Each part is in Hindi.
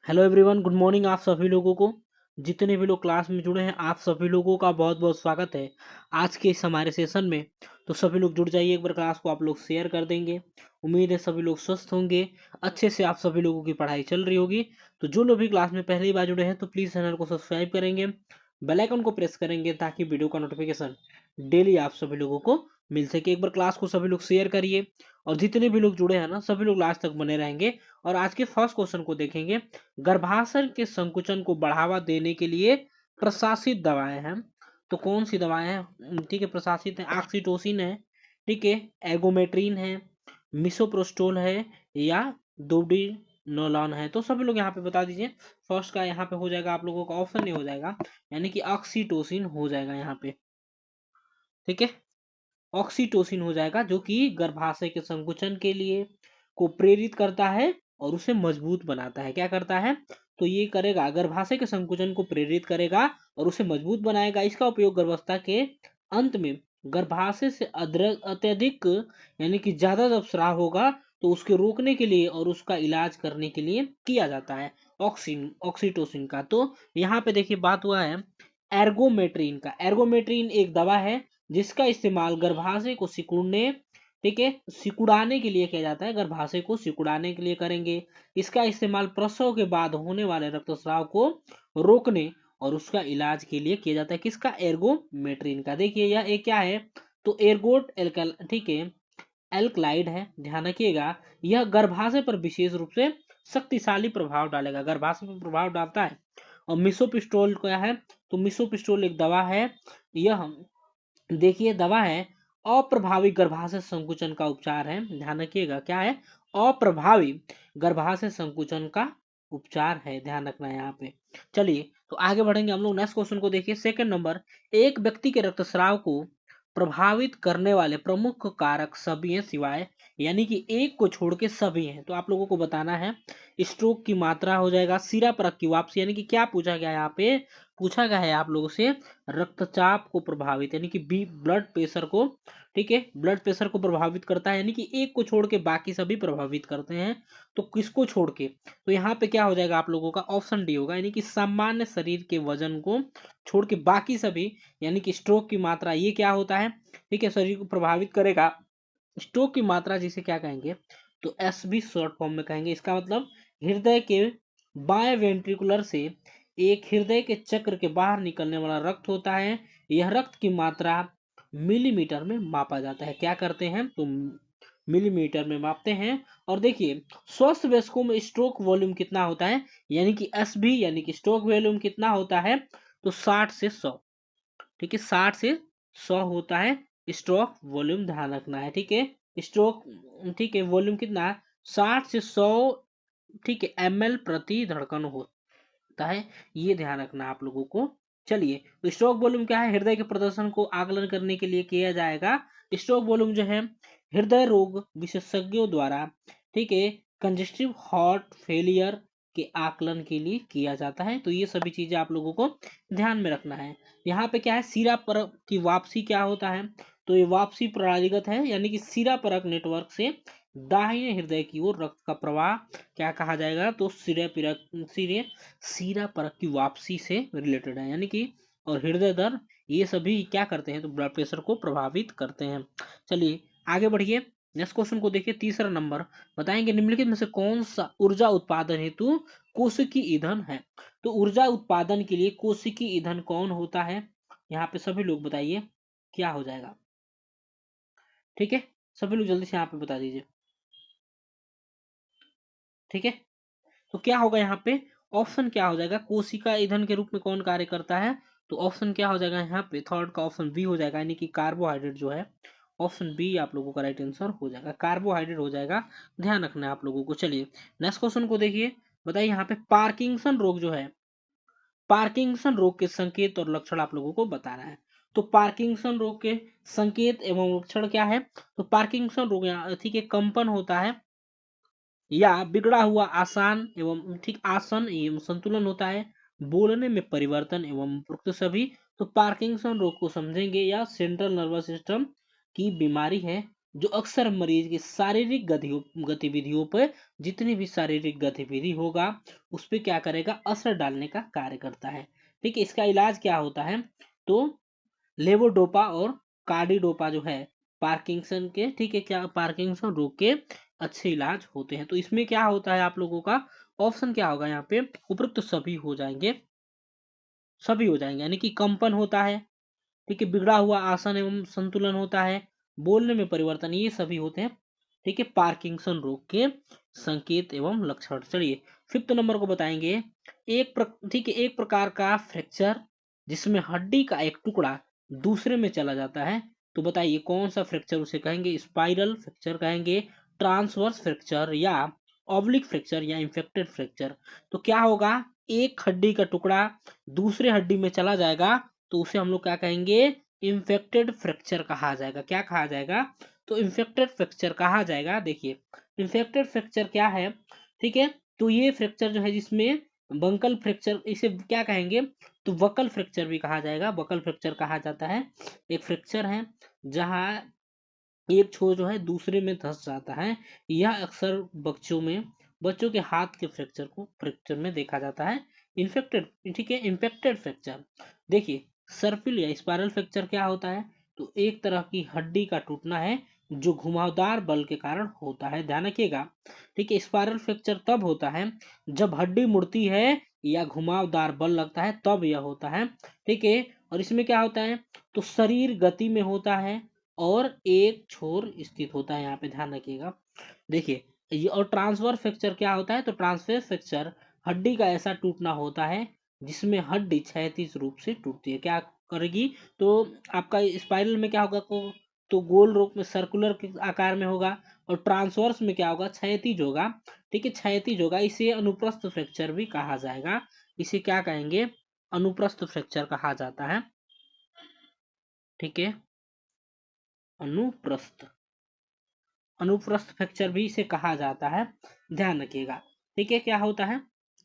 Hello everyone, good morning. आप सभी लोगों को, जितने भी लोग क्लास में जुड़े हैं, आप सभी लोगों का बहुत बहुत स्वागत है आज के इस हमारे सेशन में। तो सभी लोग जुड़ जाइए, एक बार क्लास को आप लोग शेयर कर देंगे। उम्मीद है सभी लोग स्वस्थ होंगे, अच्छे से आप सभी लोगों की पढ़ाई चल रही होगी। तो जो लोग भी क्लास में पहली बार जुड़े हैं तो प्लीज़ चैनल को सब्सक्राइब करेंगे, बेल आइकन को प्रेस करेंगे ताकि वीडियो का नोटिफिकेशन डेली आप सभी लोगों को मिल सके। एक बार क्लास को सभी लोग शेयर करिए और जितने भी लोग जुड़े हैं ना, सभी लोग लास्ट तक बने रहेंगे। और आज के फर्स्ट क्वेश्चन को देखेंगे। गर्भाशय के संकुचन को बढ़ावा देने के लिए प्रशासित दवाएं हैं। तो कौन सी दवाएं हैं? ठीक है, प्रशासित है। ऑक्सीटोसिन है, ठीक है, एगोमेट्रिन है, मिसोप्रोस्टोल है, या डोडिनोलॉन है। तो सभी लोग यहाँ पे बता दीजिए। फर्स्ट का यहाँ पे हो जाएगा आप लोगों का ऑप्शन नहीं हो जाएगा, यानी कि ऑक्सीटोसिन हो जाएगा यहाँ पे। ठीक है, ऑक्सीटोसिन हो जाएगा, जो कि गर्भाशय के संकुचन के लिए को प्रेरित करता है और उसे मजबूत बनाता है। क्या करता है? तो ये करेगा, गर्भाशय के संकुचन को प्रेरित करेगा और उसे मजबूत बनाएगा। इसका उपयोग गर्भावस्था के अंत में गर्भाशय से अत्यधिक यानी कि ज्यादा जब स्राव होगा तो उसके रोकने के लिए और उसका इलाज करने के लिए किया जाता है ऑक्सीटोसिन का। तो यहाँ पे देखिए बात हुआ है एर्गोमेट्रिन का। एर्गोमेट्रिन एक दवा है जिसका इस्तेमाल गर्भाशय को सिकुड़ने, ठीक है, सिकुड़ाने के लिए किया जाता है। गर्भाशय को सिकुड़ाने के लिए करेंगे। इसका इस्तेमाल प्रसव के बाद होने वाले रक्तस्राव को रोकने और उसका इलाज के लिए किया जाता है। किसका? एर्गोमेट्रिन का। देखिए यह एक क्या है, तो एर्गोट एल्कल, ठीक है, एल्कलाइड है, ध्यान रखिएगा। यह गर्भाशय पर विशेष रूप से शक्तिशाली प्रभाव डालेगा, गर्भाशय पर प्रभाव डालता है। और मिसोपिस्टोल क्या है? तो मिसोपिस्टोल एक दवा है। यह देखिए दवा है अप्रभावी गर्भाशय संकुचन का उपचार है। ध्यान रखिएगा, क्या है? अप्रभावी गर्भाशय संकुचन का उपचार है, ध्यान रखना है यहाँ पे। चलिए तो आगे बढ़ेंगे हम लोग। नेक्स्ट क्वेश्चन को देखिए, सेकंड नंबर। एक व्यक्ति के रक्तस्राव को प्रभावित करने वाले प्रमुख कारक सभी हैं सिवाय, यानी कि एक को छोड़ के सभी हैं। तो आप लोगों को बताना है। स्ट्रोक की मात्रा हो जाएगा, सिरा परख की वापसी, यानी कि क्या पूछा गया है यहाँ पे? पूछा गया है आप लोगों से रक्तचाप को प्रभावित, यानी कि बी ब्लड प्रेशर को, ठीक है, ब्लड प्रेशर को प्रभावित करता है, यानी कि एक को छोड़ के बाकी सभी प्रभावित करते हैं। तो किसको छोड़ के? तो यहाँ पे क्या हो जाएगा आप लोगों का? ऑप्शन डी होगा, यानी कि सामान्य शरीर के वजन को छोड़ के बाकी सभी, यानी कि स्ट्रोक की मात्रा, ये क्या होता है? ठीक है, शरीर को प्रभावित करेगा। स्ट्रोक की मात्रा जिसे क्या कहेंगे? तो एस भी शॉर्ट फॉर्म में कहेंगे। इसका मतलब हृदय के बाएं वेंट्रिकुलर से एक हृदय के चक्र के बाहर निकलने वाला रक्त होता है। यह रक्त की मात्रा मिलीमीटर में मापा जाता है। क्या करते हैं? तो मिलीमीटर में मापते हैं। और देखिए स्वस्थ वयस्कों में स्ट्रोक वॉल्यूम कितना होता है, यानी कि एस भी, यानी कि स्ट्रोक वॉल्यूम कितना होता है? तो 60 से 100, ठीक है, 60 से 100 होता है स्ट्रोक वॉल्यूम, ध्यान रखना है। ठीक है, स्ट्रोक, ठीक है, वॉल्यूम कितना है? 60 से 100, ठीक है, ml प्रति धड़कन होता है। ये ध्यान रखना आप लोगों को। चलिए तो स्ट्रोक वॉल्यूम क्या है? हृदय के प्रदर्शन को आकलन करने के लिए किया जाएगा। स्ट्रोक वॉल्यूम जो है हृदय रोग विशेषज्ञों द्वारा, ठीक है, कंजेस्टिव हार्ट फेलियर के आकलन के लिए किया जाता है। तो ये सभी चीजें आप लोगों को ध्यान में रखना है। यहाँ पे क्या है? सिरा परत की वापसी क्या होता है? तो ये वापसी प्रणालीगत है, यानी कि सिरा परत नेटवर्क से दाहिने हृदय की ओर रक्त का प्रवाह क्या कहा जाएगा? तो सीरा परत की वापसी से रिलेटेड है, यानी कि और हृदय दर, ये सभी क्या करते हैं? तो ब्लड प्रेशर को प्रभावित करते हैं। चलिए आगे बढ़िए। नेक्स्ट क्वेश्चन को देखिए, तीसरा नंबर। बताएंगे निम्नलिखित में से कौन सा ऊर्जा उत्पादन हेतु कोशिकीय ईंधन है? तो ऊर्जा उत्पादन के लिए कोशिकीय ईंधन कौन होता है? यहाँ पे सभी लोग बताइए क्या हो जाएगा। ठीक है, सभी लोग जल्दी से यहाँ पे बता दीजिए। ठीक है, तो क्या होगा यहाँ पे? ऑप्शन क्या हो जाएगा? कोशिका ईंधन के रूप में कौन कार्य करता है? तो ऑप्शन क्या हो जाएगा यहाँ पे? थर्ड का ऑप्शन बी हो जाएगा, यानी कि कार्बोहाइड्रेट जो है। ऑप्शन बी आप लोगों का राइट आंसर हो जाएगा, कार्बोहाइड्रेट हो जाएगा। ध्यान रखना है आप लोगों को। चलिए नेक्स्ट क्वेश्चन को देखिए। बताइए यहाँ पे पार्किंसन रोग जो है, पार्किंसन रोग के संकेत और लक्षण आप लोगों को बताना है। तो पार्किंसन रोग के संकेत एवं लक्षण क्या है? तो पार्किंसन रोग यहाँ, ठीक है, कंपन होता है या बिगड़ा हुआ आसान एवं, ठीक, आसन एवं संतुलन होता है। बोलने में परिवर्तन एवं उपरोक्त सभी। तो पार्किंसन रोग को समझेंगे या सेंट्रल नर्वस सिस्टम की बीमारी है। जो अक्सर मरीज की शारीरिक गतिविधियों पर, जितनी भी शारीरिक गतिविधि होगा उस पर क्या करेगा, असर डालने का कार्य करता है। ठीक है, इसका इलाज क्या होता है, तो लेवोडोपा और कार्डिडोपा जो है पार्किंसन के, ठीक है, क्या पार्किंसन रोग के अच्छे इलाज होते हैं। तो इसमें क्या होता है, आप लोगों का ऑप्शन क्या होगा यहाँ पे, उपरोक्त सभी हो जाएंगे, सभी हो जाएंगे, यानी कि कंपन होता है, ठीक है, बिगड़ा हुआ आसन एवं संतुलन होता है, बोलने में परिवर्तन, ये सभी होते हैं, ठीक है, पार्किंसन रोग के संकेत एवं लक्षण। चलिए फिफ्थ नंबर को बताएंगे, ठीक है, एक प्रकार का फ्रैक्चर जिसमें हड्डी का एक टुकड़ा दूसरे में चला जाता है, तो बताइए कौन सा फ्रैक्चर उसे कहेंगे, स्पाइरल फ्रैक्चर कहेंगे, ट्रांसवर्स फ्रैक्चर, या ऑब्लिक फ्रैक्चर, या इन्फेक्टेड फ्रैक्चर। तो क्या होगा, एक हड्डी का टुकड़ा दूसरे हड्डी में चला जाएगा तो उसे हम लोग क्या कहेंगे, इन्फेक्टेड फ्रैक्चर कहा जाएगा। क्या कहा जाएगा, तो इन्फेक्टेड फ्रैक्चर कहा जाएगा। देखिए इन्फेक्टेड फ्रैक्चर क्या है, ठीक है, तो ये फ्रैक्चर जो है जिसमें बंकल फ्रैक्चर, इसे क्या कहेंगे, तो वकल फ्रैक्चर भी कहा जाएगा, बकल फ्रैक्चर कहा जाता है। एक फ्रैक्चर है जहां एक छोर जो है दूसरे में धंस जाता है, यह अक्सर बच्चों के हाथ के फ्रैक्चर में देखा जाता है, इन्फेक्टेड, ठीक है, इन्फेक्टेड फ्रैक्चर। देखिए सर्पिल या स्पाइरल फ्रैक्चर क्या होता है, तो एक तरह की हड्डी का टूटना है जो घुमावदार बल के कारण होता है, ध्यान रखिएगा। ठीक है, स्पाइरल फ्रैक्चर तब होता है जब हड्डी मुड़ती है या घुमावदार बल लगता है, तब यह होता है। ठीक है, और इसमें क्या होता है, तो शरीर गति में होता है और एक छोर स्थित होता है, यहाँ पे ध्यान रखिएगा। देखिए ये, और ट्रांसफर फ्रैक्चर क्या होता है, तो ट्रांसफर फ्रैक्चर हड्डी का ऐसा टूटना होता है जिसमें हड्डी क्षैतिज रूप से टूटती है, क्या करेगी, तो आपका स्पाइरल में क्या होगा, तो गोल रूप में सर्कुलर के आकार में होगा, और ट्रांसवर्स में क्या होगा, क्षैतिज होगा। ठीक है, क्षैतिज होगा, इसे अनुप्रस्थ फ्रैक्चर भी कहा जाएगा, इसे क्या कहेंगे, अनुप्रस्थ फ्रैक्चर कहा जाता है। ठीक है, अनुप्रस्थ, अनुप्रस्थ फ्रैक्चर भी इसे कहा जाता है, ध्यान रखिएगा। ठीक है, क्या होता है,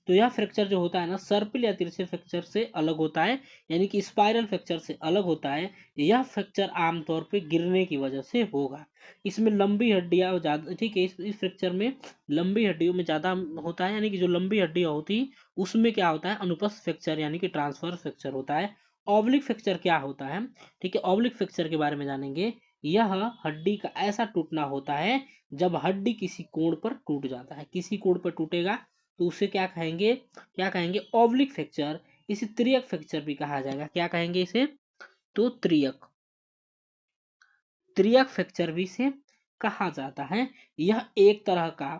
तो यह फ्रैक्चर जो होता है ना, सर्पिल या तिरछे फ्रैक्चर से अलग होता है, यानी कि स्पाइरल फ्रैक्चर से अलग होता है। यह फ्रैक्चर आमतौर पे गिरने की वजह से होगा, इसमें लंबी हड्डियां ज्यादा, ठीक है, इस फ्रैक्चर में लंबी हड्डियों में ज्यादा होता है, यानी कि जो लंबी हड्डियां होती उसमें क्या होता है, अनुप्रस्थ फ्रैक्चर यानी कि ट्रांसफर फ्रैक्चर होता है। ऑब्लिक फ्रैक्चर क्या होता है, ठीक है, ऑब्लिक फ्रैक्चर के बारे में जानेंगे। यह हड्डी का ऐसा टूटना होता है जब हड्डी किसी कोण पर टूट जाता है, किसी कोण पर टूटेगा तो उसे क्या कहेंगे, ऑब्लिक फ्रैक्चर। इसे त्रियक फ्रैक्चर भी कहा जाएगा, क्या कहेंगे इसे, तो त्रियक, त्रियक फ्रैक्चर भी इसे कहा जाता है। यह एक तरह का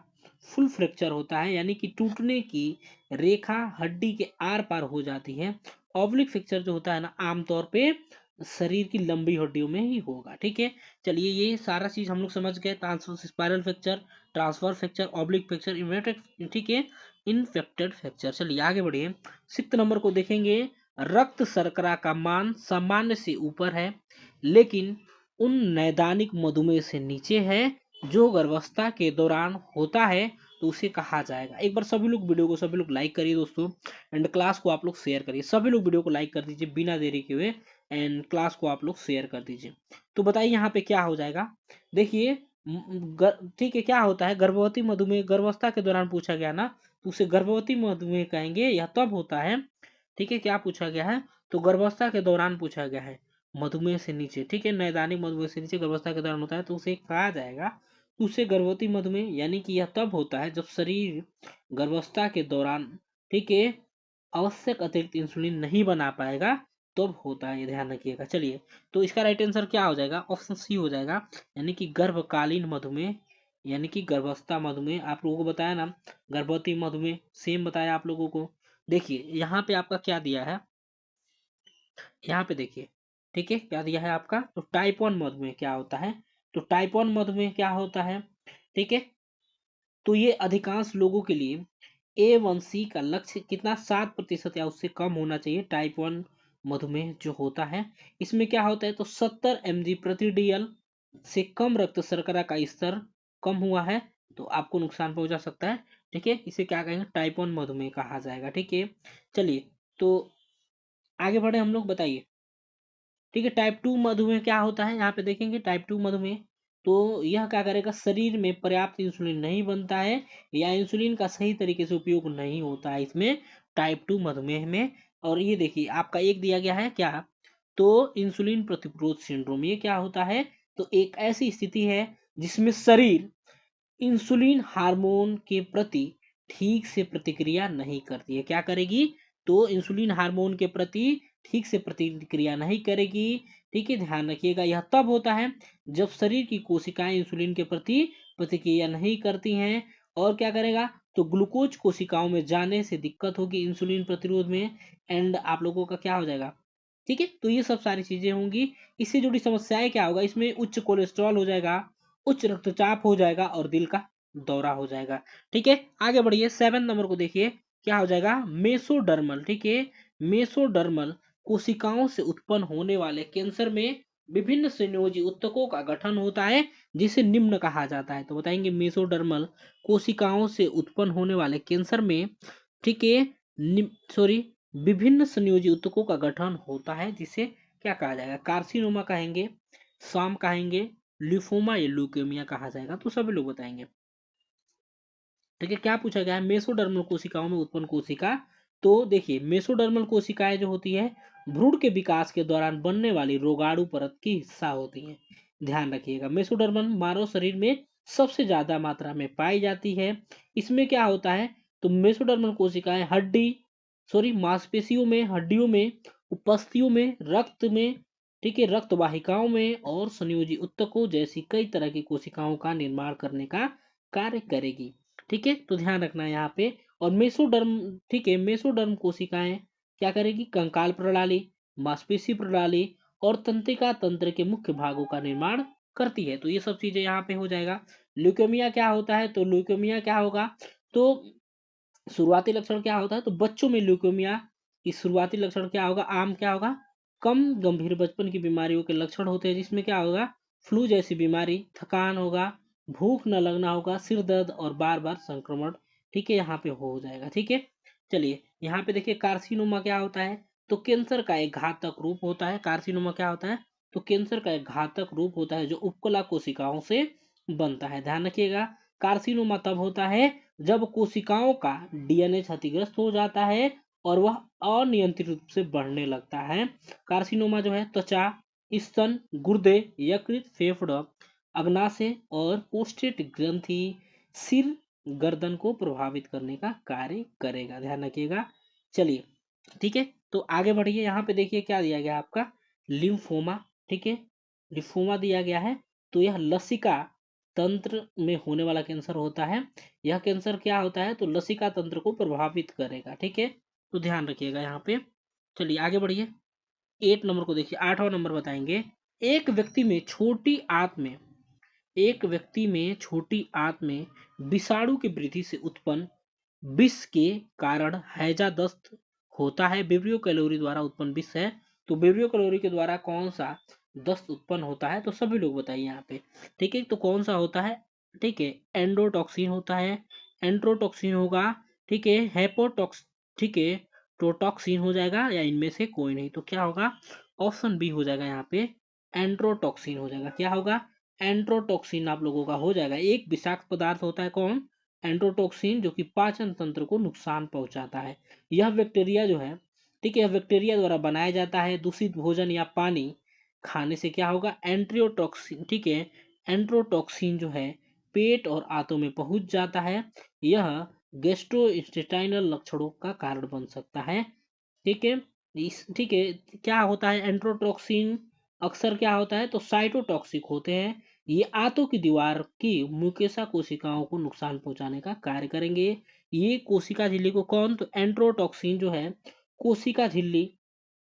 फुल फ्रैक्चर होता है, यानी कि टूटने की रेखा हड्डी के आर पार हो जाती है। ऑब्लिक फ्रैक्चर जो होता है ना, आमतौर पे शरीर की लंबी हड्डियों में ही होगा। ठीक है, चलिए ये सारा चीज हम लोग समझ गए, transfer spiral fracture, transfer fracture, oblique fracture, inverted, ठीक है, इन्फेक्टेड फ्रैक्चर। चलिए आगे बढ़िए, सिक्स्थ नंबर को देखेंगे, रक्त शर्करा का मान सामान्य से ऊपर है लेकिन उन नैदानिक मधुमेह से नीचे है जो गर्भावस्था के दौरान होता है, तो उसे कहा जाएगा। एक बार सभी लोग वीडियो को, सभी लोग लाइक करिए दोस्तों, एंड क्लास को आप लोग शेयर करिए, सभी लोग वीडियो को लाइक कर दीजिए बिना देरी के हुए, एंड क्लास को आप लोग शेयर कर दीजिए। तो बताइए यहाँ पे क्या हो जाएगा, देखिए ठीक है, क्या होता है, गर्भवती मधुमेह गर्भावस्था के दौरान पूछा गया ना, तो उसे गर्भवती मधुमेह कहेंगे, यह तब होता है, ठीक है, क्या पूछा गया है, तो गर्भावस्था के दौरान पूछा गया है, मधुमेह से नीचे, ठीक है, नैदानिक मधुमेह से नीचे गर्भावस्था के दौरान होता है, तो उसे कहा जाएगा, तो उसे गर्भवती मधुमेह, यानी कि यह तब होता है जब शरीर गर्भावस्था के दौरान, ठीक है, आवश्यक अतिरिक्त इंसुलिन नहीं बना पाएगा, तब होता है, ये ध्यान रखिएगा। चलिए तो इसका राइट आंसर क्या हो जाएगा, ऑप्शन सी हो जाएगा, यानी कि गर्भकालीन मधुमेह, यानी कि गर्भावस्था मधुमेह। आप लोगों को बताया ना, गर्भवती मधुमेह सेम बताया आप लोगों को। देखिए यहाँ पे आपका क्या दिया है, यहाँ पे देखिए, ठीक है, क्या दिया है आपका, तो टाइप 1 मधुमेह क्या होता है, तो टाइप 1 मधुमेह क्या होता है, ठीक है, तो ये अधिकांश लोगों के लिए A1C का लक्ष्य कितना, 7% या उससे कम होना चाहिए, टाइप 1 मधुमेह जो होता है। इसमें क्या होता है, तो 70 mg/dl से कम रक्त शर्करा का स्तर कम हुआ है तो आपको नुकसान पहुंचा सकता है। ठीक है, इसे क्या कहेंगे, टाइप 1 मधुमेह कहा जाएगा। ठीक है, चलिए तो आगे बढ़े हम लोग, बताइए। ठीक है, टाइप 2 मधुमेह क्या होता है, यहाँ पे देखेंगे टाइप 2 मधुमेह, तो यह क्या करेगा, शरीर में पर्याप्त इंसुलिन नहीं बनता है या इंसुलिन का सही तरीके से उपयोग नहीं होता है इसमें, टाइप 2 मधुमेह में। और ये देखिए आपका एक दिया गया है क्या, तो इंसुलिन प्रतिरोध सिंड्रोम, ये क्या होता है, तो एक ऐसी स्थिति है जिसमें शरीर इंसुलिन हार्मोन के प्रति ठीक से प्रतिक्रिया नहीं करती है। क्या करेगी, तो इंसुलिन हार्मोन के प्रति ठीक से प्रतिक्रिया नहीं करेगी। ठीक है, ध्यान रखिएगा, यह तब होता है जब शरीर की कोशिकाएं इंसुलिन के प्रति प्रतिक्रिया नहीं करती हैं। और क्या करेगा, तो ग्लूकोज कोशिकाओं में जाने से दिक्कत होगी इंसुलिन प्रतिरोध में, एंड आप लोगों का क्या हो जाएगा। ठीक है, तो ये सब सारी चीजें होंगी। इससे जुड़ी समस्याएं क्या होगा, इसमें उच्च कोलेस्ट्रॉल हो जाएगा, उच्च रक्तचाप हो जाएगा और दिल का दौरा हो जाएगा। ठीक है, आगे बढ़िए 7 नंबर को देखिए, क्या हो जाएगा, मेसोडर्मल। ठीक है, मेसोडर्मल कोशिकाओं से उत्पन्न होने वाले कैंसर में विभिन्न संयोजी ऊतकों का गठन होता है जिसे निम्न कहा जाता है। तो बताएंगे मेसोडर्मल कोशिकाओं से उत्पन्न होने वाले कैंसर में, ठीक है, सॉरी, विभिन्न संयोजी ऊतकों का गठन होता है जिसे क्या कहा जाएगा, कार्सिनोमा कहेंगे, साम कहेंगे, लिफोमा या ल्यूकेमिया कहा जाएगा। तो सभी लोग बताएंगे। ठीक है, क्या पूछा गया है, मेसोडर्मल कोशिकाओं में उत्पन्न कोशिका। तो देखिए मेसोडर्मल कोशिकाएं जो होती है भ्रूण के विकास के दौरान बनने वाली रोगाणु परत की हिस्सा होती हैं। ध्यान रखिएगा, मेसोडर्मल मानव शरीर में सबसे ज्यादा मात्रा में पाई जाती है। इसमें क्या होता है, तो मेसोडर्मल कोशिकाएं मांसपेशियों में, हड्डियों में, उपस्थियों में, रक्त में, ठीक है, रक्त वाहिकाओं में और संयोजी ऊतकों जैसी कई तरह की कोशिकाओं का निर्माण करने का कार्य करेगी। ठीक है, तो ध्यान रखना है यहाँ पे। और मेसोडर्म, ठीक है, मेसोडर्म कोशिकाएं क्या करेगी, कंकाल प्रणाली, मांसपेशी प्रणाली और तंत्रिका तंत्र के मुख्य भागों का निर्माण करती है। तो ये सब चीजें यहाँ पे हो जाएगा। ल्यूकेमिया क्या होता है, तो ल्यूकेमिया क्या होगा, तो शुरुआती लक्षण क्या होता है, तो बच्चों में ल्यूकेमिया की शुरुआती लक्षण क्या होगा, आम क्या होगा, कम गंभीर बचपन की बीमारियों के लक्षण होते हैं जिसमें क्या होगा, फ्लू जैसी बीमारी, थकान होगा, भूख न लगना होगा, सिर दर्द और बार बार संक्रमण। ठीक है, यहाँ पे हो जाएगा। ठीक है, चलिए यहाँ पे देखिए कार्सिनोमा क्या होता है, तो कैंसर का एक घातक रूप होता है। कार्सिनोमा क्या होता है, तो कैंसर का एक घातक रूप होता है जो उपकला कोशिकाओं से बनता है। ध्यान रखिएगा, कार्सिनोमा तब होता है जब कोशिकाओं का डीएनए क्षतिग्रस्त हो जाता है और वह अनियंत्रित रूप से बढ़ने लगता है। कार्सिनोमा जो है त्वचा, स्तन, गुर्दे, यकृत, फेफड़ों, अग्नाशय और प्रोस्टेट ग्रंथि, सिर, गर्दन को प्रभावित करने का कार्य करेगा। ध्यान रखिएगा। चलिए ठीक है, तो आगे बढ़िए, यहाँ पे देखिए क्या दिया गया आपका, लिम्फोमा। ठीक है, लिम्फोमा दिया गया है, तो यह लसिका तंत्र में होने वाला कैंसर होता है। यह कैंसर क्या होता है, तो लसिका तंत्र को प्रभावित करेगा। ठीक है, तो ध्यान रखिएगा यहाँ पे। चलिए आगे बढ़िए, 8 नंबर को देखिए, 8वां नंबर बताएंगे, एक व्यक्ति में छोटी आंत में, एक व्यक्ति में छोटी आंत में विषाणु की वृद्धि से उत्पन्न विष के कारण हैजा दस्त होता है। विब्रियो कैलोरी द्वारा उत्पन्न विष है। तो विब्रियो कैलोरी के द्वारा कौन सा दस्त उत्पन्न होता है, तो सभी लोग बताइए यहाँ पे। ठीक है, तो कौन सा होता है, ठीक है, एंडोटॉक्सिन होता है, एंट्रोटॉक्सिन होगा, ठीक है, हेपोटॉक्स, ठीक है, टोटॉक्सिन हो जाएगा या इनमें से कोई नहीं। तो क्या होगा, ऑप्शन बी हो जाएगा यहाँ पे, एंट्रोटॉक्सिन हो जाएगा। क्या होगा, एंट्रोटॉक्सिन आप लोगों का हो जाएगा। एक विषाक्त पदार्थ होता है कौन, एंट्रोटॉक्सिन, जो कि पाचन तंत्र को नुकसान पहुंचाता है। यह बैक्टीरिया जो है, ठीक है, यह बैक्टीरिया द्वारा बनाया जाता है। दूषित भोजन या पानी खाने से क्या होगा, एंट्रोटॉक्सिन, ठीक है, एंट्रोटॉक्सिन जो है पेट और आंतों में पहुंच जाता है। यह गैस्ट्रोइंटेस्टाइनल लक्षणों का कारण बन सकता है। ठीक है, ठीक है, क्या होता है एंट्रोटॉक्सिन, अक्सर क्या होता है, तो साइटोटॉक्सिक होते हैं। ये आंतों की दीवार की मुकेशा कोशिकाओं को नुकसान पहुंचाने का कार्य करेंगे। ये कोशिका झिल्ली को कौन, तो एंट्रोटॉक्सिन जो है कोशिका झिल्ली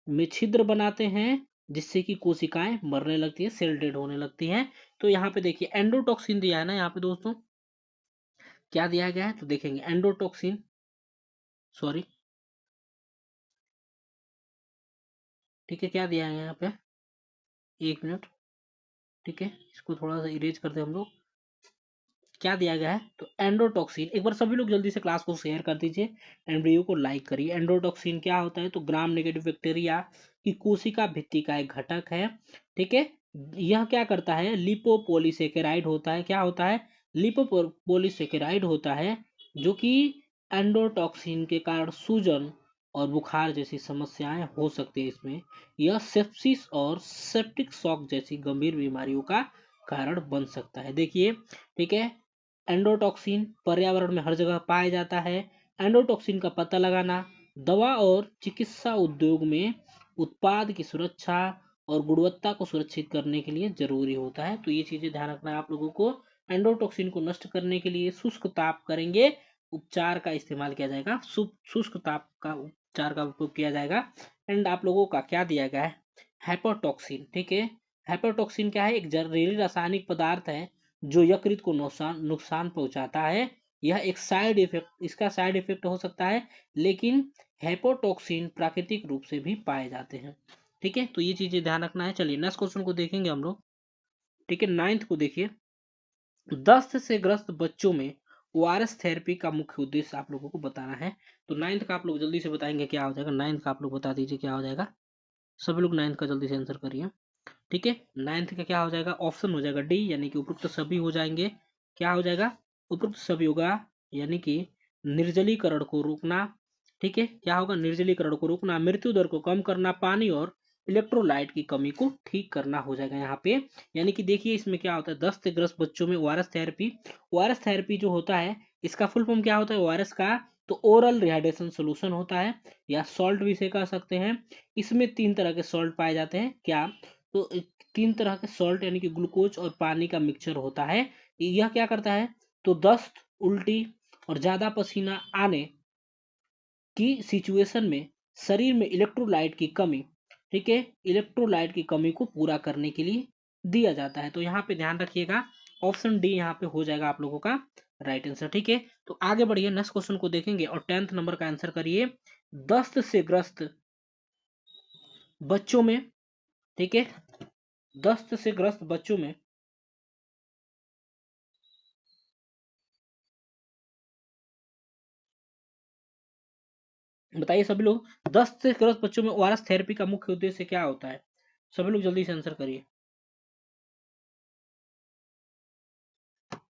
में छिद्र बनाते हैं जिससे कि कोशिकाएं मरने लगती है, सेल डेड होने लगती हैं। तो यहाँ पे देखिए एंडोटॉक्सिन दिया है ना यहाँ पे दोस्तों, क्या दिया गया है, तो देखेंगे एंडोटॉक्सिन, सॉरी, ठीक है, क्या दिया है यहाँ पे, एक मिनट, ठीक है, इसको थोड़ा सा इरेज करते हैं हम लोग। क्या दिया गया है, तो एंडोटॉक्सिन, एक बार सभी लोग जल्दी से क्लास को शेयर कर दीजिए एंड वीडियो को लाइक करिए। एंडोटॉक्सिन क्या होता है, तो ग्राम नेगेटिव बैक्टीरिया की कोशिका भित्ति का एक घटक है। ठीक है, यह क्या करता है, लिपोपोलीसेकेराइड होता है। क्या होता है, लिपोपोलीसेकेराइड होता है, जो कि एंडोटॉक्सिन के कारण सूजन और बुखार जैसी समस्याएं हो सकती है इसमें। यह सेप्सिस और सेप्टिक शॉक जैसी गंभीर बीमारियों का कारण बन सकता है। देखिए, ठीक है, एंडोटॉक्सिन पर्यावरण में हर जगह पाया जाता है। एंडोटॉक्सिन का पता लगाना दवा और चिकित्सा उद्योग में उत्पाद की सुरक्षा और गुणवत्ता को सुरक्षित करने के लिए जरूरी होता है। तो ये चीजें ध्यान रखना है आप लोगों को। एंडोटॉक्सिन को नष्ट करने के लिए शुष्क ताप करेंगे उपचार का इस्तेमाल किया जाएगा, शुष्क ताप का उपचार का उपयोग किया जाएगा। एंड आप लोगों का क्या दिया गया है, हेपाटॉक्सिन। ठीक है, हेपाटॉक्सिन क्या है, एक जहरीली रासायनिक पदार्थ है जो यकृत को नुकसान नुकसान पहुंचाता है। यह एक साइड इफेक्ट, इसका साइड इफेक्ट हो सकता है, लेकिन हेपोटॉक्सिन प्राकृतिक रूप से भी पाए जाते हैं। ठीक है, तो ये चीजें ध्यान रखना है। चलिए नेक्स्ट क्वेश्चन को देखेंगे हम लोग। ठीक है, 9th को देखिए, दस्त से ग्रस्त बच्चों में ओआरएस थेरेपी का मुख्य उद्देश्य आप लोगों को बताना है। तो 9th का आप लोग जल्दी से बताएंगे क्या हो जाएगा। 9th का आप लोग बता दीजिए क्या हो जाएगा। सभी लोग 9th का जल्दी से आंसर करिए। ठीक है, 9th का क्या हो जाएगा, ऑप्शन हो जाएगा डी, यानी कि उपयुक्त सभी हो जाएंगे। क्या हो जाएगा, उपयुक्त सभी होगा, यानी कि निर्जलीकरण को रोकना। ठीक है, क्या होगा, निर्जलीकरण को रोकना, मृत्यु दर को कम करना, पानी और इलेक्ट्रोलाइट की कमी को ठीक करना हो जाएगा यहाँ पे। यानी कि देखिए इसमें क्या होता है, दस्त से ग्रस्त बच्चों में ओआरएस थेरेपी। ओआरएस थेरेपी जो होता है, इसका फुल फॉर्म क्या होता है ओआरएस का, तो ओरल रिहाइड्रेशन सोल्यूशन होता है, या सॉल्ट भी इसे कह सकते हैं। इसमें 3 तरह के सॉल्ट पाए जाते हैं। क्या, तो 3 तरह के सॉल्ट यानी कि ग्लूकोज और पानी का मिक्सचर होता है। यह क्या करता है, तो दस्त, उल्टी और ज्यादा पसीना आने की सिचुएशन में शरीर में इलेक्ट्रोलाइट की कमी, ठीक है, इलेक्ट्रोलाइट की कमी को पूरा करने के लिए दिया जाता है। तो यहाँ पे ध्यान रखिएगा, ऑप्शन डी यहाँ पे हो जाएगा आप लोगों का राइट आंसर। ठीक है, तो आगे बढ़िए, नेक्स्ट क्वेश्चन को देखेंगे और 10th नंबर का आंसर करिए। दस्त से ग्रस्त बच्चों में, ठीक है, दस्त से ग्रस्त बच्चों में बताइए सभी लोग, दस्त से ग्रस्त बच्चों में ओआरएस थेरेपी का मुख्य उद्देश्य क्या होता है। सभी लोग जल्दी से आंसर करिए।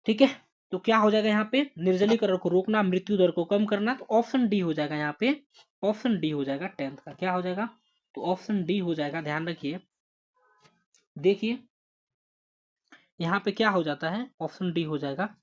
ठीक है, तो क्या हो जाएगा यहाँ पे, निर्जलीकरण को रोकना, मृत्यु दर को कम करना। तो ऑप्शन डी हो जाएगा यहाँ पे, ऑप्शन डी हो जाएगा 10th का। क्या हो जाएगा, तो ऑप्शन डी हो जाएगा, ध्यान रखिए। देखिए यहाँ पे क्या हो जाता है, ऑप्शन डी हो जाएगा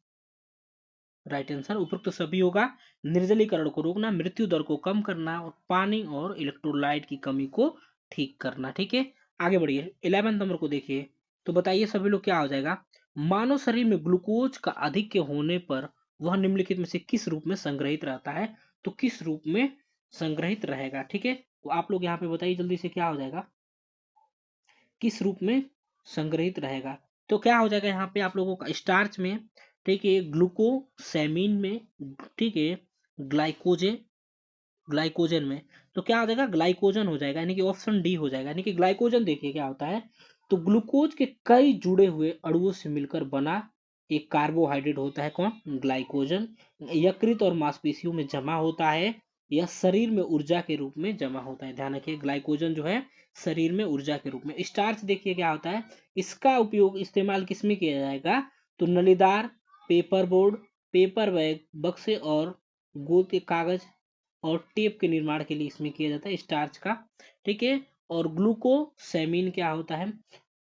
राइट आंसर। उपरोक्त सभी होगा, निर्जलीकरण को रोकना, मृत्यु दर को कम करना और पानी और इलेक्ट्रोलाइट की कमी को ठीक करना। ठीक है, आगे बढ़िए, 11th नंबर को देखिए। तो बताइए सभी लोग क्या हो जाएगा, मानव शरीर में ग्लूकोज का अधिक होने पर वह निम्नलिखित में से किस रूप में संग्रहित रहता है। तो किस रूप में संग्रहित रहेगा। ठीक है, तो आप लोग यहाँ पे बताइए जल्दी से क्या हो जाएगा, किस रूप में संग्रहित रहेगा। तो क्या हो जाएगा यहाँ पे आप लोगों का, स्टार्च में, ठीक है, ग्लूकोसेमिन में, ठीक है, ग्लाइकोजेन, ग्लाइकोजन में। तो क्या हो जाएगा, ग्लाइकोजन हो जाएगा, यानी कि ऑप्शन डी हो जाएगा। यानी कि ग्लाइकोजन देखिए क्या होता है, तो ग्लूकोज के कई जुड़े हुए अणुओं से मिलकर बना एक कार्बोहाइड्रेट होता है। कौन, ग्लाइकोजन। यकृत और मांसपेशियों में जमा होता है, यह शरीर में ऊर्जा के रूप में जमा होता है। ध्यान रखिए, ग्लाइकोजन जो है शरीर में ऊर्जा के रूप में। स्टार्च देखिए क्या होता है, इसका उपयोग इस्तेमाल किसमें किया जाएगा, तो नलीदार, पेपर बोर्ड, पेपर बैग, बक्से और गोल के कागज और टेप के निर्माण के लिए इसमें किया जाता है स्टार्च का। ठीक है, और ग्लूकोसेमिन क्या होता है,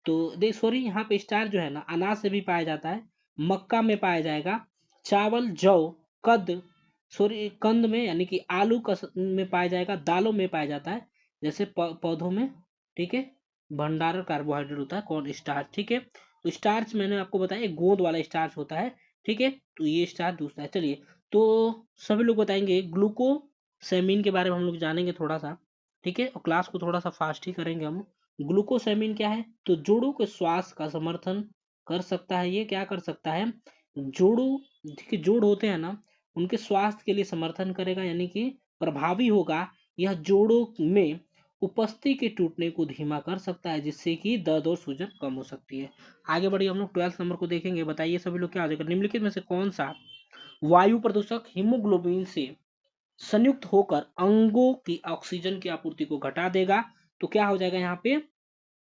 तो दे सॉरी यहाँ पे स्टार्च जो है ना अनाज से भी पाया जाता है, मक्का में पाया जाएगा, चावल, जौ, कद सॉरी कंद में यानी कि आलू का में पाया जाएगा, दालों में पाया जाता है, जैसे पौधों में। ठीक है, भंडारण कार्बोहाइड्रेट होता है कौन, स्टार्च। ठीक है, तो स्टार्च मैंने आपको बताया एक गोंद वाला स्टार्च होता है। ठीक है, तो ये स्टार्च दूसरा है। चलिए, तो सभी लोग बताएंगे ग्लूकोसेमिन के बारे में हम लोग जानेंगे थोड़ा सा। ठीक है, और क्लास को थोड़ा सा फास्ट ही करेंगे हम। ग्लूकोसेमिन क्या है, तो जोड़ों के स्वास्थ्य का समर्थन कर सकता है। ये क्या कर सकता है, जोड़ों, देखिए जोड़ होते हैं ना, उनके स्वास्थ्य के लिए समर्थन करेगा, यानी कि प्रभावी होगा। यह जोड़ों में उपस्थिति के टूटने को धीमा कर सकता है, जिससे कि दर्द और सूजन कम हो सकती है। आगे बढ़िए, हम लोग 12th नंबर को देखेंगे। बताइए सभी लोग क्या हो जाएगा, निम्नलिखित में से कौन सा वायु प्रदूषक हीमोग्लोबिन से संयुक्त होकर अंगों की ऑक्सीजन की आपूर्ति को घटा देगा। तो क्या हो जाएगा यहाँ पे,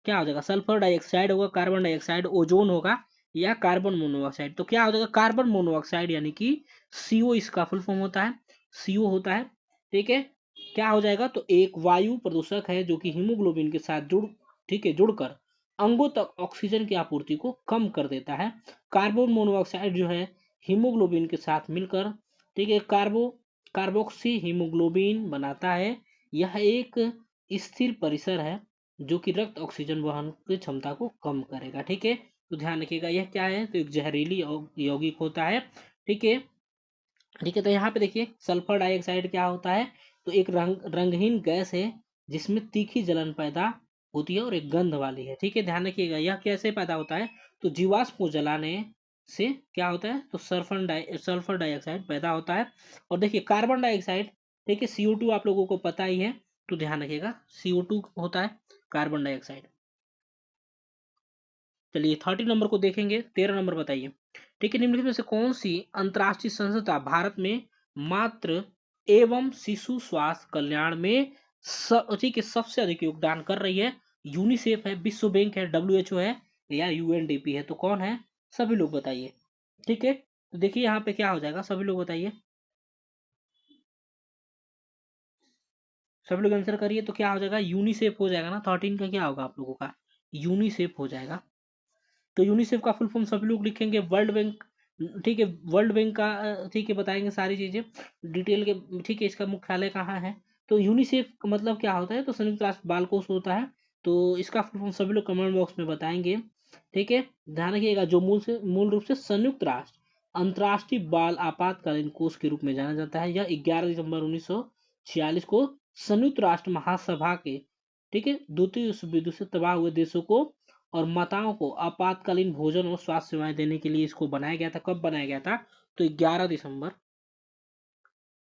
क्या हो जाएगा, सल्फर डाइऑक्साइड होगा, कार्बन डाइऑक्साइड, ओजोन होगा, या कार्बन मोनोऑक्साइड। तो क्या हो जाएगा, कार्बन मोनोऑक्साइड यानी कि CO इसका फुल फॉर्म होता है, CO होता है। ठीक है, क्या हो जाएगा, तो एक वायु प्रदूषक है जो कि हीमोग्लोबिन के साथ ठीक है जुड़कर अंगों तक ऑक्सीजन की आपूर्ति को कम कर देता है। कार्बन मोनोऑक्साइड जो है हीमोग्लोबिन के साथ मिलकर, ठीक है, कार्बोक्सी हीमोग्लोबिन बनाता है। यह एक स्थिर परिसर है जो कि रक्त ऑक्सीजन वहन की क्षमता को कम करेगा। ठीक है, तो ध्यान रखिएगा यह क्या है, तो एक जहरीली यौगिक होता है। ठीक है, ठीक है, तो यहाँ पे देखिए सल्फर डाइऑक्साइड क्या होता है, तो एक रंगहीन गैस है जिसमें तीखी जलन पैदा होती है और एक गंध वाली है। ठीक है, ध्यान रखिएगा यह कैसे पैदा होता है, तो जीवाश्म को जलाने से क्या होता है, तो सल्फर डाइऑक्साइड पैदा होता है। और देखिए कार्बन डाइऑक्साइड, ठीक है, CO2 आप लोगों को पता ही है, तो ध्यान रखिएगा CO2 होता है कार्बन डाइऑक्साइड। चलिए 30 नंबर को देखेंगे, 13 नंबर बताइए। ठीक है, निम्नलिखित में से कौन सी अंतरराष्ट्रीय संस्था भारत में मात्र एवं शिशु स्वास्थ्य कल्याण में ठीक है सबसे अधिक योगदान कर रही है। यूनिसेफ है, विश्व बैंक है, WHO है, या UNDP है, तो कौन है, सभी लोग बताइए। ठीक है, तो देखिए यहाँ पे क्या हो जाएगा, सभी लोग बताइए, सभी लोग आंसर करिए, तो क्या हो जाएगा, यूनिसेफ हो जाएगा ना। 13 का क्या होगा आप लोगों का, यूनिसेफ हो जाएगा। तो यूनिसेफ का फुल फॉर्म सभी लोग लिखेंगे, वर्ल्ड बैंक। ठीक है, वर्ल्ड बैंक का ठीक है बताएंगे सारी चीजें डिटेल के। ठीक है, इसका मुख्यालय कहाँ है, तो यूनिसेफ का मतलब क्या होता है, तो संयुक्त राष्ट्र बाल कोष होता है। तो इसका फुल फॉर्म सभी लोग कमेंट बॉक्स में बताएंगे। ठीक है, ध्यान रखिएगा जो मूल रूप से संयुक्त राष्ट्र अंतर्राष्ट्रीय बाल आपातकालीन कोष के रूप में जाना जाता है। यह 11 दिसंबर 1946 को संयुक्त राष्ट्र महासभा के, ठीक है, द्वितीय विश्व युद्ध से तबाह हुए देशों को और माताओं को आपातकालीन भोजन और स्वास्थ्य सेवाएं देने के लिए इसको बनाया गया था। कब बनाया गया था, तो 11 दिसंबर,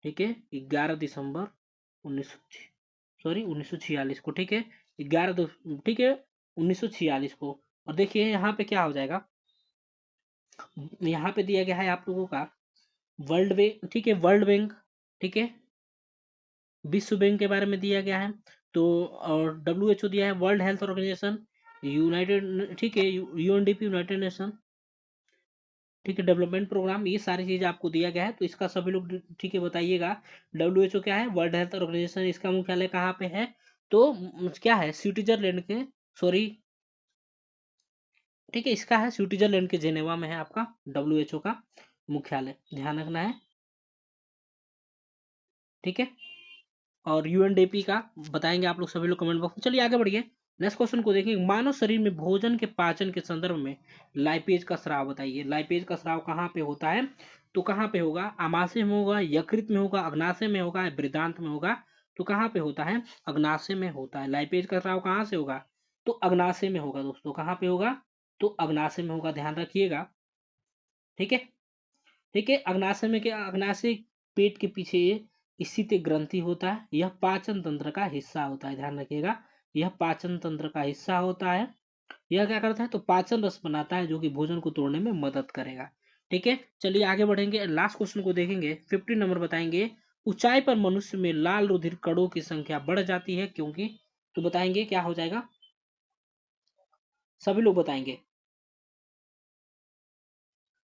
ठीक है, 11 दिसंबर 1946 को। ठीक है, ठीक है 1946 को। और देखिए यहाँ पे क्या हो जाएगा, यहाँ पे दिया गया है आप लोगों का वर्ल्ड बैंक, ठीक है, वर्ल्ड बैंक, ठीक है, विश्व बैंक के बारे में दिया गया है। तो और WHO दिया है, वर्ल्ड हेल्थ ऑर्गेनाइजेशन, यूनाइटेड, ठीक है, UNDP यूनाइटेड नेशन, ठीक है, डेवलपमेंट प्रोग्राम, ये सारी चीज आपको दिया गया है। तो इसका सभी लोग ठीक है बताइएगा। WHO क्या है, वर्ल्ड हेल्थ ऑर्गेनाइजेशन, इसका मुख्यालय कहाँ पे है, तो क्या है, स्विट्जरलैंड के, सॉरी, ठीक है, इसका है स्विट्जरलैंड के जेनेवा में है आपका WHO का मुख्यालय, ध्यान रखना है। ठीक है, और UNDP का बताएंगे आप लोग सभी लोग कमेंट बॉक्स में। चलिए आगे बढ़िए, नेक्स्ट क्वेश्चन को देखेंगे। मानव शरीर में भोजन के पाचन के संदर्भ में लाइपेज का स्राव बताइए। लाइपेज का स्राव कहाँ पे होता है, तो कहाँ पे होगा, आमाशय में होगा, यकृत में होगा, अग्नाशय में होगा, वृद्धांत में होगा। तो कहाँ पे होता है, अग्नाशय में होता है। लाइपेज का स्राव कहाँ से होगा, तो अग्नाशय में होगा दोस्तों। कहाँ पे होगा, तो अग्नाशय में होगा, ध्यान रखिएगा। ठीक है, ठीक है, अग्नाशय में क्या, अग्नाशय पेट के पीछे स्थित एक ग्रंथि होता है, यह पाचन तंत्र का हिस्सा होता है, ध्यान रखिएगा, यह पाचन तंत्र का हिस्सा होता है। यह क्या करता है, तो पाचन रस बनाता है जो कि भोजन को तोड़ने में मदद करेगा। ठीक है, चलिए आगे बढ़ेंगे, लास्ट क्वेश्चन को देखेंगे, 15 नंबर बताएंगे। ऊंचाई पर मनुष्य में लाल रुधिर कणों की संख्या बढ़ जाती है क्योंकि, तो बताएंगे क्या हो जाएगा, सभी लोग बताएंगे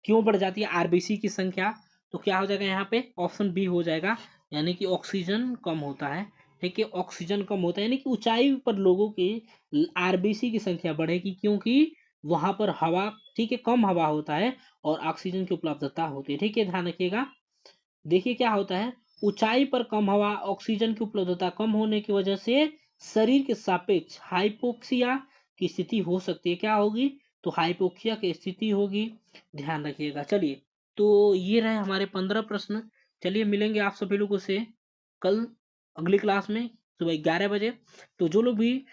क्यों बढ़ जाती है RBC की संख्या। तो क्या हो जाएगा यहाँ पे, ऑप्शन बी हो जाएगा, यानी कि ऑक्सीजन कम होता है। ठीक है, ऑक्सीजन कम होता है, यानी कि ऊंचाई पर लोगों की RBC की संख्या बढ़ेगी क्योंकि वहां पर हवा, ठीक है, कम हवा होता है और ऑक्सीजन की उपलब्धता होती है। ठीक है, ध्यान रखिएगा। देखिए क्या होता है, ऊंचाई पर कम हवा, ऑक्सीजन की उपलब्धता कम होने की वजह से शरीर के सापेक्ष हाइपोक्सिया की स्थिति हो सकती है। क्या होगी, तो हाइपोक्सिया की स्थिति होगी, ध्यान रखिएगा। चलिए, तो ये रहे हमारे 15 प्रश्न। चलिए मिलेंगे आप सभी लोगों से कल अगली क्लास में सुबह 11 बजे। तो जो लोग भी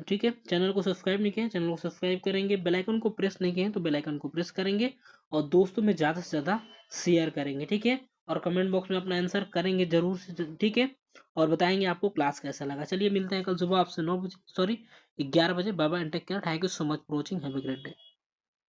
ठीक है चैनल को सब्सक्राइब नहीं किए, चैनल को सब्सक्राइब करेंगे, बेल आइकन को प्रेस नहीं किए तो बेल आइकन को प्रेस करेंगे, और दोस्तों में ज़्यादा से ज़्यादा शेयर करेंगे। ठीक है, और कमेंट बॉक्स में अपना आंसर करेंगे जरूर से, ठीक है, और बताएंगे आपको क्लास कैसा लगा। चलिए मिलते हैं कल सुबह आपसे 9 बजे, सॉरी 11 बजे। Bye bye and take care, thank you so much for watching, have a great day.